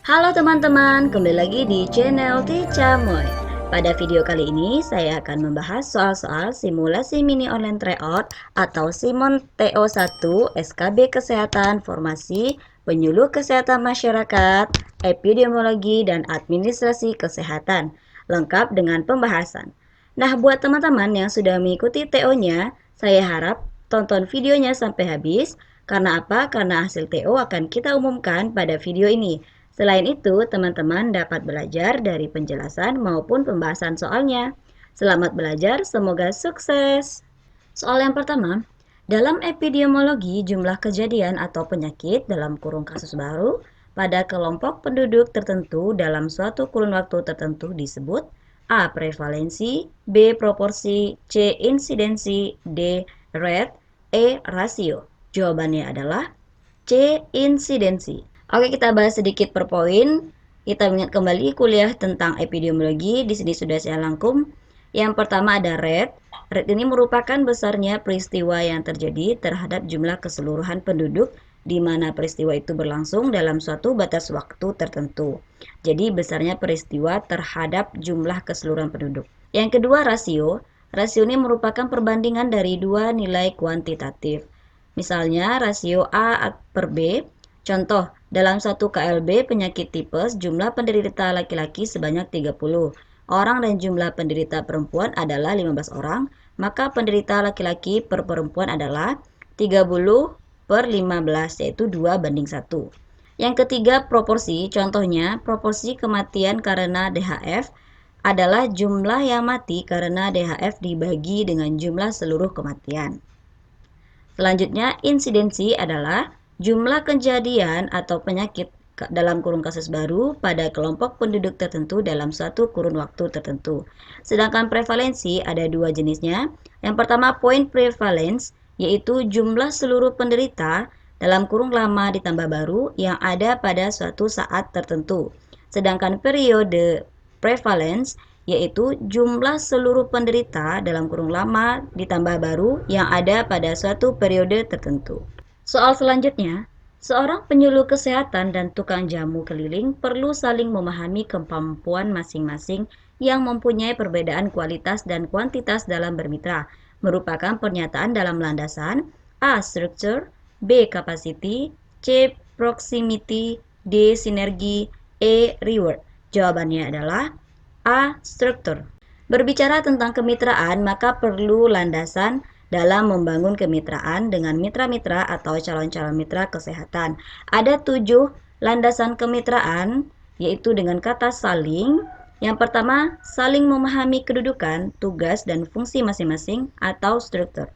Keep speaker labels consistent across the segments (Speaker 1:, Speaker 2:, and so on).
Speaker 1: Halo teman-teman, kembali lagi di channel Tica Moy. Pada video kali ini saya akan membahas soal-soal simulasi mini online tryout atau Simon TO1 SKB Kesehatan Formasi Penyuluh Kesehatan Masyarakat, Epidemiologi dan Administrasi Kesehatan, lengkap dengan pembahasan. Nah, buat teman-teman yang sudah mengikuti TO-nya, saya harap tonton videonya sampai habis. Karena apa? Karena hasil TO akan kita umumkan pada video ini. Selain itu, teman-teman dapat belajar dari penjelasan maupun pembahasan soalnya. Selamat belajar, semoga sukses. Soal yang pertama, dalam epidemiologi jumlah kejadian atau penyakit dalam kurung kasus baru pada kelompok penduduk tertentu dalam suatu kurun waktu tertentu disebut A. Prevalensi, B. Proporsi, C. Insidensi, D. Rate, E. Rasio. Jawabannya adalah C. Insidensi. Oke, kita bahas sedikit per poin. Kita ingat kembali kuliah tentang epidemiologi. Di sini sudah saya rangkum. Yang pertama ada rate. Rate ini merupakan besarnya peristiwa yang terjadi terhadap jumlah keseluruhan penduduk di mana peristiwa itu berlangsung dalam suatu batas waktu tertentu. Jadi besarnya peristiwa terhadap jumlah keseluruhan penduduk. Yang kedua rasio. Rasio ini merupakan perbandingan dari dua nilai kuantitatif. Misalnya rasio A per B. Contoh, dalam satu KLB penyakit tipes jumlah penderita laki-laki sebanyak 30 orang dan jumlah penderita perempuan adalah 15 orang, maka penderita laki-laki per perempuan adalah 30 per 15, yaitu 2:1. Yang ketiga, proporsi. Contohnya, proporsi kematian karena DHF adalah jumlah yang mati karena DHF dibagi dengan jumlah seluruh kematian. Selanjutnya, insidensi adalah jumlah kejadian atau penyakit dalam kurun kasus baru pada kelompok penduduk tertentu dalam suatu kurun waktu tertentu. Sedangkan prevalensi ada dua jenisnya. Yang pertama, point prevalence, yaitu jumlah seluruh penderita dalam kurung lama ditambah baru yang ada pada suatu saat tertentu. Sedangkan periode prevalence yaitu jumlah seluruh penderita dalam kurung lama ditambah baru yang ada pada suatu periode tertentu. Soal selanjutnya, seorang penyuluh kesehatan dan tukang jamu keliling perlu saling memahami kemampuan masing-masing yang mempunyai perbedaan kualitas dan kuantitas dalam bermitra, merupakan pernyataan dalam landasan A. Structure, B. Capacity, C. Proximity, D. Sinergi, E. Reward. Jawabannya adalah A. Struktur. Berbicara tentang kemitraan, maka perlu landasan dalam membangun kemitraan dengan mitra-mitra atau calon-calon mitra kesehatan. Ada 7 landasan kemitraan, yaitu dengan kata saling. Yang pertama, saling memahami kedudukan, tugas, dan fungsi masing-masing atau struktur.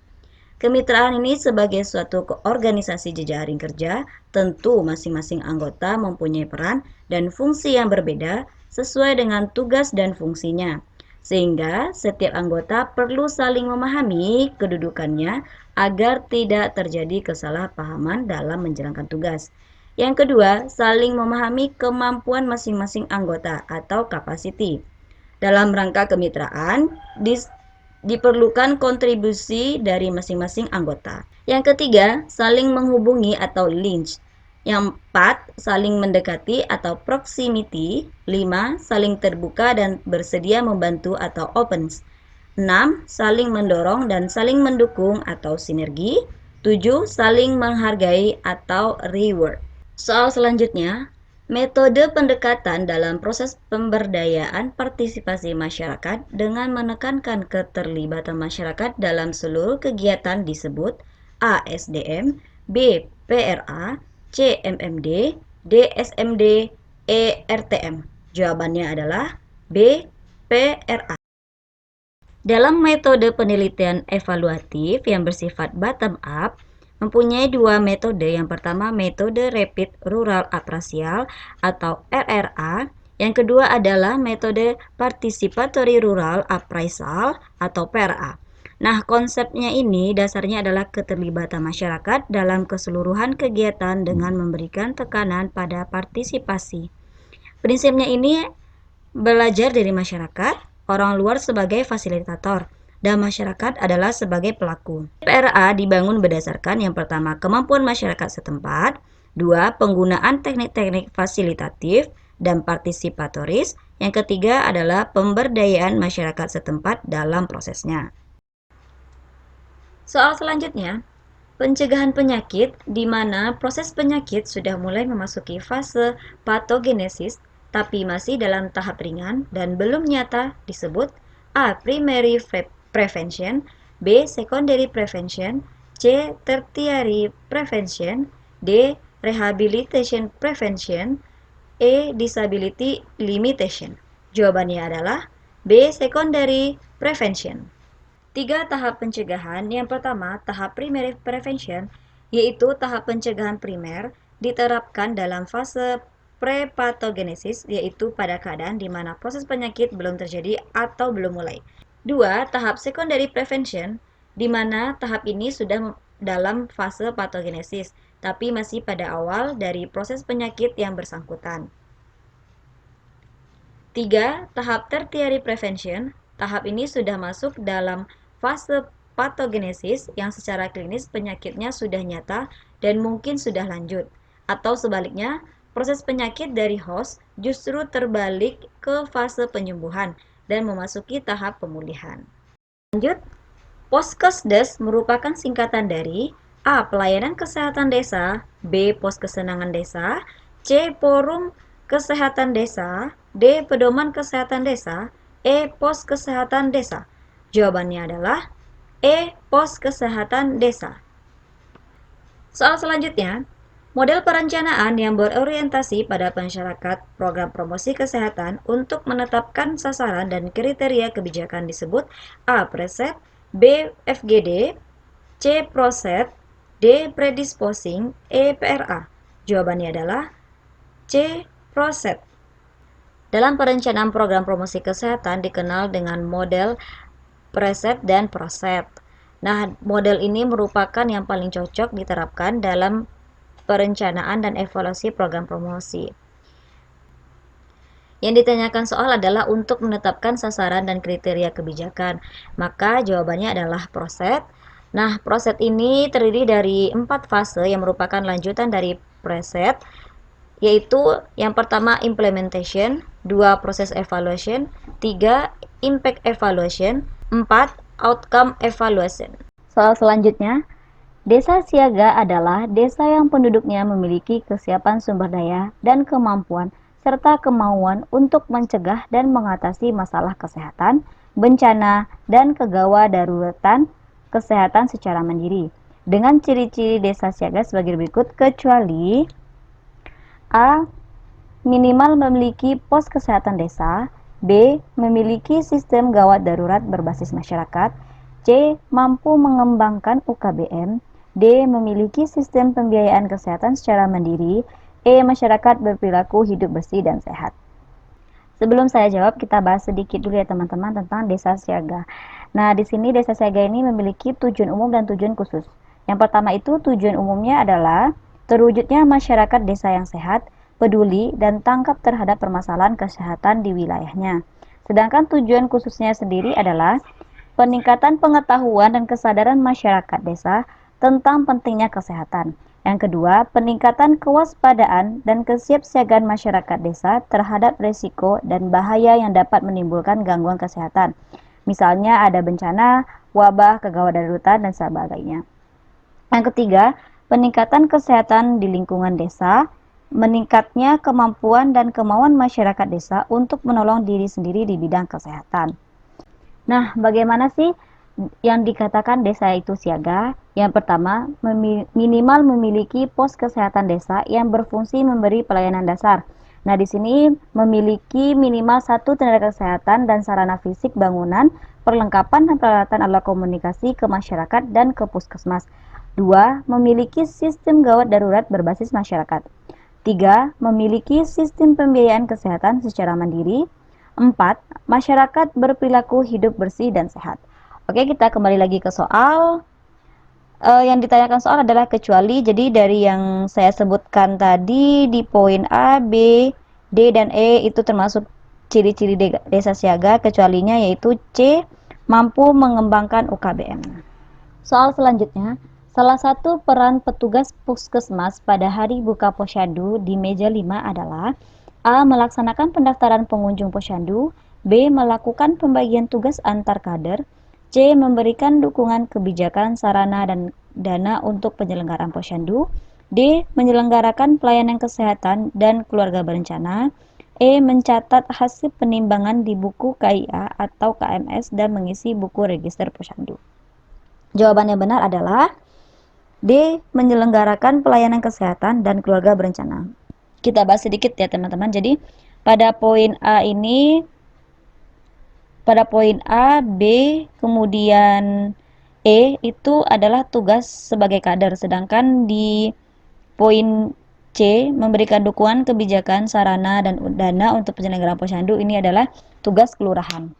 Speaker 1: Kemitraan ini sebagai suatu organisasi jejaring kerja, tentu masing-masing anggota mempunyai peran dan fungsi yang berbeda sesuai dengan tugas dan fungsinya. Sehingga setiap anggota perlu saling memahami kedudukannya agar tidak terjadi kesalahpahaman dalam menjalankan tugas. Yang kedua, saling memahami kemampuan masing-masing anggota atau capacity. Dalam rangka kemitraan, diperlukan kontribusi dari masing-masing anggota. Yang ketiga, saling menghubungi atau link. Yang 4, saling mendekati atau proximity. 5, saling terbuka dan bersedia membantu atau opens. 6, saling mendorong dan saling mendukung atau sinergi. 7, saling menghargai atau reward. Soal selanjutnya, metode pendekatan dalam proses pemberdayaan partisipasi masyarakat dengan menekankan keterlibatan masyarakat dalam seluruh kegiatan disebut A. SDM, B. PRA, C. MMD, D. SMD, E. RTM. Jawabannya adalah B. PRA. Dalam metode penelitian evaluatif yang bersifat bottom up, mempunyai dua metode. Yang pertama metode Rapid Rural Appraisal atau RRA. Yang kedua adalah metode Participatory Rural Appraisal atau PRA. Nah, konsepnya ini dasarnya adalah keterlibatan masyarakat dalam keseluruhan kegiatan dengan memberikan tekanan pada partisipasi. Prinsipnya ini belajar dari masyarakat, orang luar sebagai fasilitator, dan masyarakat adalah sebagai pelaku. PRA dibangun berdasarkan yang pertama kemampuan masyarakat setempat, 2. Penggunaan teknik-teknik fasilitatif dan partisipatoris. Yang ketiga adalah pemberdayaan masyarakat setempat dalam prosesnya. Soal selanjutnya, pencegahan penyakit di mana proses penyakit sudah mulai memasuki fase patogenesis tapi masih dalam tahap ringan dan belum nyata disebut A. Primary prevention, B. Secondary prevention, C. Tertiary prevention, D. Rehabilitation prevention, E. Disability limitation. Jawabannya adalah B. Secondary prevention. 3 tahap pencegahan. Yang pertama, tahap primary prevention, yaitu tahap pencegahan primer diterapkan dalam fase prepatogenesis, yaitu pada keadaan di mana proses penyakit belum terjadi atau belum mulai. 2. Tahap secondary prevention, di mana tahap ini sudah dalam fase patogenesis, tapi masih pada awal dari proses penyakit yang bersangkutan. 3. Tahap tertiary prevention, tahap ini sudah masuk dalam fase patogenesis yang secara klinis penyakitnya sudah nyata dan mungkin sudah lanjut. Atau sebaliknya, proses penyakit dari host justru terbalik ke fase penyembuhan dan memasuki tahap pemulihan. Lanjut, Poskesdes merupakan singkatan dari A. Pelayanan Kesehatan Desa, B. Pos Kesenangan Desa, C. Forum Kesehatan Desa, D. Pedoman Kesehatan Desa, E. Pos Kesehatan Desa. Jawabannya adalah E. Pos Kesehatan Desa. Soal selanjutnya, model perencanaan yang berorientasi pada masyarakat program promosi kesehatan untuk menetapkan sasaran dan kriteria kebijakan disebut A. Preset, B. FGD, C. Proset, D. Predisposing, E. PRA. Jawabannya adalah C. Proset. Dalam perencanaan program promosi kesehatan dikenal dengan model preset dan proset. Nah, model ini merupakan yang paling cocok diterapkan dalam perencanaan dan evaluasi program promosi. Yang ditanyakan soal adalah untuk menetapkan sasaran dan kriteria kebijakan. Maka jawabannya adalah proset. Nah, proset ini terdiri dari 4 fase yang merupakan lanjutan dari preset, yaitu yang pertama implementation, 2 proses evaluation, 3 impact evaluation, 4 outcome evaluation. Soal selanjutnya, desa siaga adalah desa yang penduduknya memiliki kesiapan sumber daya dan kemampuan serta kemauan untuk mencegah dan mengatasi masalah kesehatan, bencana, dan kegawadarutan kesehatan secara mandiri. Dengan ciri-ciri desa siaga sebagai berikut, kecuali A. Minimal memiliki pos kesehatan desa, B. Memiliki sistem gawat darurat berbasis masyarakat, C. Mampu mengembangkan UKBM, D. Memiliki sistem pembiayaan kesehatan secara mandiri, E. Masyarakat berperilaku hidup bersih dan sehat. Sebelum saya jawab, kita bahas sedikit dulu ya teman-teman tentang desa siaga. Nah, di sini desa siaga ini memiliki tujuan umum dan tujuan khusus. Yang pertama itu tujuan umumnya adalah terwujudnya masyarakat desa yang sehat, peduli, dan tanggap terhadap permasalahan kesehatan di wilayahnya. Sedangkan tujuan khususnya sendiri adalah peningkatan pengetahuan dan kesadaran masyarakat desa tentang pentingnya kesehatan. Yang kedua, peningkatan kewaspadaan dan kesiapsiagaan masyarakat desa terhadap risiko dan bahaya yang dapat menimbulkan gangguan kesehatan. Misalnya ada bencana, wabah, kegawadarutan, dan sebagainya. Yang ketiga, peningkatan kesehatan di lingkungan desa, meningkatnya kemampuan dan kemauan masyarakat desa untuk menolong diri sendiri di bidang kesehatan. Nah, bagaimana sih yang dikatakan desa itu siaga? Yang pertama, minimal memiliki pos kesehatan desa yang berfungsi memberi pelayanan dasar. Nah, di sini memiliki minimal 1 tenaga kesehatan dan sarana fisik bangunan, perlengkapan dan peralatan alat komunikasi ke masyarakat dan ke puskesmas. 2. Memiliki sistem gawat darurat berbasis masyarakat. 3. Memiliki sistem pembiayaan kesehatan secara mandiri. 4. Masyarakat berperilaku hidup bersih dan sehat. Oke, kita kembali lagi ke soal. Yang ditanyakan soal adalah kecuali. Jadi dari yang saya sebutkan tadi di poin A, B, D, dan E itu termasuk ciri-ciri desa siaga. Kecualinya yaitu C. Mampu mengembangkan UKBM. Soal selanjutnya, Salah satu peran petugas puskesmas pada hari buka posyandu di meja 5 adalah A. Melaksanakan pendaftaran pengunjung posyandu, B. Melakukan pembagian tugas antar kader, C. Memberikan dukungan kebijakan, sarana, dan dana untuk penyelenggaraan posyandu, D. Menyelenggarakan pelayanan kesehatan dan keluarga berencana, E. Mencatat hasil penimbangan di buku KIA atau KMS dan mengisi buku register posyandu. Jawaban yang benar adalah D. Menyelenggarakan pelayanan kesehatan dan keluarga berencana. Kita bahas sedikit ya teman-teman. Jadi pada poin A ini, pada poin A, B, kemudian E itu adalah tugas sebagai kader. Sedangkan di poin C, memberikan dukungan kebijakan, sarana, dan dana untuk penyelenggaraan posyandu, ini adalah tugas kelurahan.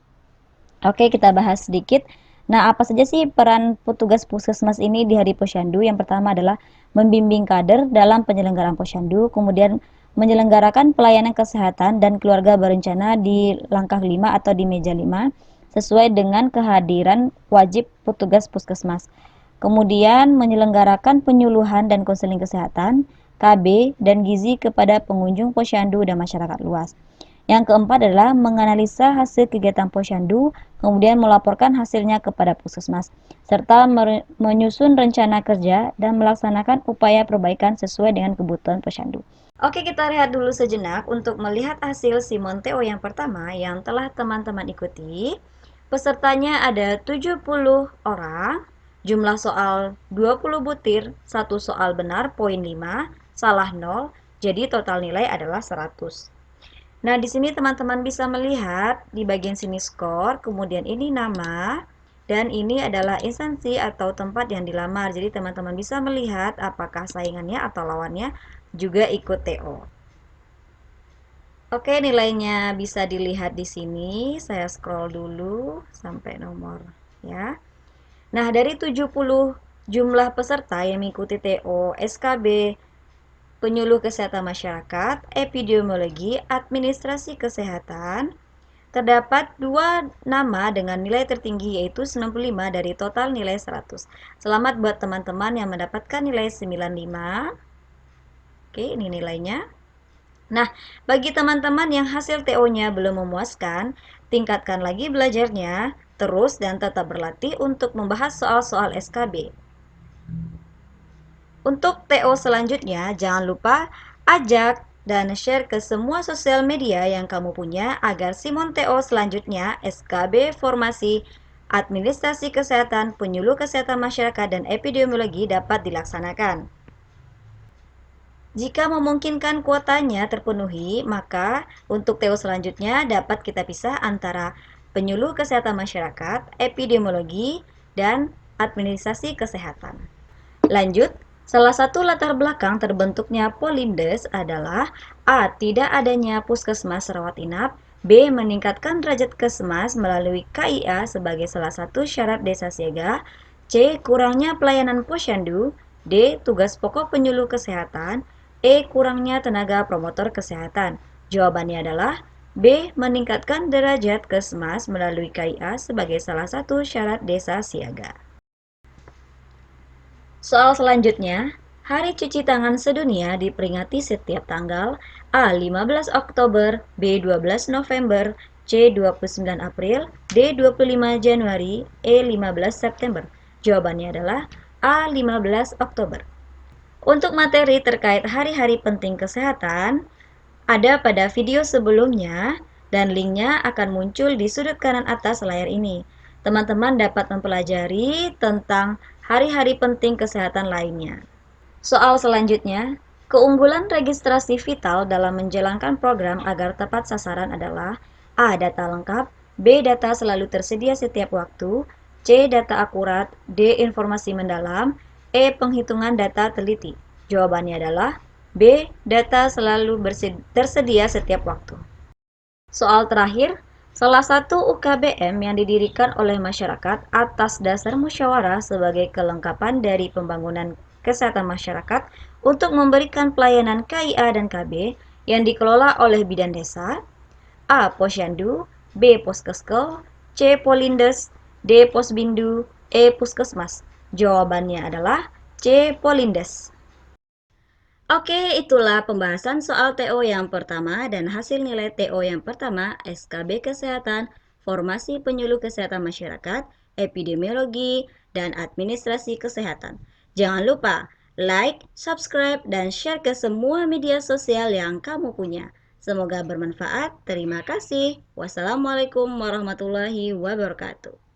Speaker 1: Oke, kita bahas sedikit. Nah, apa saja sih peran petugas puskesmas ini di hari posyandu? Yang pertama adalah membimbing kader dalam penyelenggaraan posyandu, kemudian menyelenggarakan pelayanan kesehatan dan keluarga berencana di langkah 5 atau di meja 5 sesuai dengan kehadiran wajib petugas puskesmas. Kemudian menyelenggarakan penyuluhan dan konseling kesehatan, KB, dan gizi kepada pengunjung posyandu dan masyarakat luas. Yang keempat adalah menganalisa hasil kegiatan posyandu, kemudian melaporkan hasilnya kepada puskesmas, serta menyusun rencana kerja dan melaksanakan upaya perbaikan sesuai dengan kebutuhan posyandu. Oke, kita lihat dulu sejenak untuk melihat hasil Simon TO yang pertama yang telah teman-teman ikuti. Pesertanya ada 70 orang, jumlah soal 20 butir, 1 soal benar, poin 5, salah 0, jadi total nilai adalah 100. Nah, di sini teman-teman bisa melihat di bagian sini skor, kemudian ini nama, dan ini adalah instansi atau tempat yang dilamar. Jadi teman-teman bisa melihat apakah saingannya atau lawannya juga ikut TO. Oke, nilainya bisa dilihat di sini. Saya scroll dulu sampai nomor ya. Nah, dari 70 jumlah peserta yang mengikuti TO, SKB, penyuluh kesehatan masyarakat, epidemiologi, administrasi kesehatan, terdapat 2 nama dengan nilai tertinggi yaitu 95 dari total nilai 100. Selamat buat teman-teman yang mendapatkan nilai 95. Oke, ini nilainya. Nah, bagi teman-teman yang hasil TO-nya belum memuaskan, tingkatkan lagi belajarnya, terus dan tetap berlatih untuk membahas soal-soal SKB. Untuk TO selanjutnya, jangan lupa ajak dan share ke semua sosial media yang kamu punya agar Simon TO selanjutnya SKB Formasi Administrasi Kesehatan, Penyuluh Kesehatan Masyarakat, dan Epidemiologi dapat dilaksanakan. Jika memungkinkan kuotanya terpenuhi, maka untuk TO selanjutnya dapat kita pisah antara Penyuluh Kesehatan Masyarakat, Epidemiologi, dan Administrasi Kesehatan. Lanjut, salah satu latar belakang terbentuknya Polindes adalah A. Tidak adanya puskesmas rawat inap, B. Meningkatkan derajat kesmas melalui KIA sebagai salah satu syarat desa siaga, C. Kurangnya pelayanan posyandu, D. Tugas pokok penyuluh kesehatan, E. Kurangnya tenaga promotor kesehatan. Jawabannya adalah B. Meningkatkan derajat kesmas melalui KIA sebagai salah satu syarat desa siaga. Soal selanjutnya, Hari Cuci Tangan Sedunia diperingati setiap tanggal A. 15 Oktober, B. 12 November, C. 29 April, D. 25 Januari, E. 15 September. Jawabannya adalah A. 15 Oktober. Untuk materi terkait hari-hari penting kesehatan, ada pada video sebelumnya dan linknya akan muncul di sudut kanan atas layar ini. Teman-teman dapat mempelajari tentang hari-hari penting kesehatan lainnya. Soal selanjutnya, keunggulan registrasi vital dalam menjalankan program agar tepat sasaran adalah A. Data lengkap, B. Data selalu tersedia setiap waktu, C. Data akurat, D. Informasi mendalam, E. Penghitungan data teliti. Jawabannya adalah B. Data selalu tersedia setiap waktu. Soal terakhir, salah satu UKBM yang didirikan oleh masyarakat atas dasar musyawarah sebagai kelengkapan dari pembangunan kesehatan masyarakat untuk memberikan pelayanan KIA dan KB yang dikelola oleh bidan desa, A. Posyandu, B. Poskeskel, C. Polindes, D. Posbindu, E. Puskesmas. Jawabannya adalah C. Polindes. Oke, itulah pembahasan soal TO yang pertama dan hasil nilai TO yang pertama SKB Kesehatan, Formasi Penyuluh Kesehatan Masyarakat, Epidemiologi, dan Administrasi Kesehatan. Jangan lupa like, subscribe, dan share ke semua media sosial yang kamu punya. Semoga bermanfaat. Terima kasih. Wassalamualaikum warahmatullahi wabarakatuh.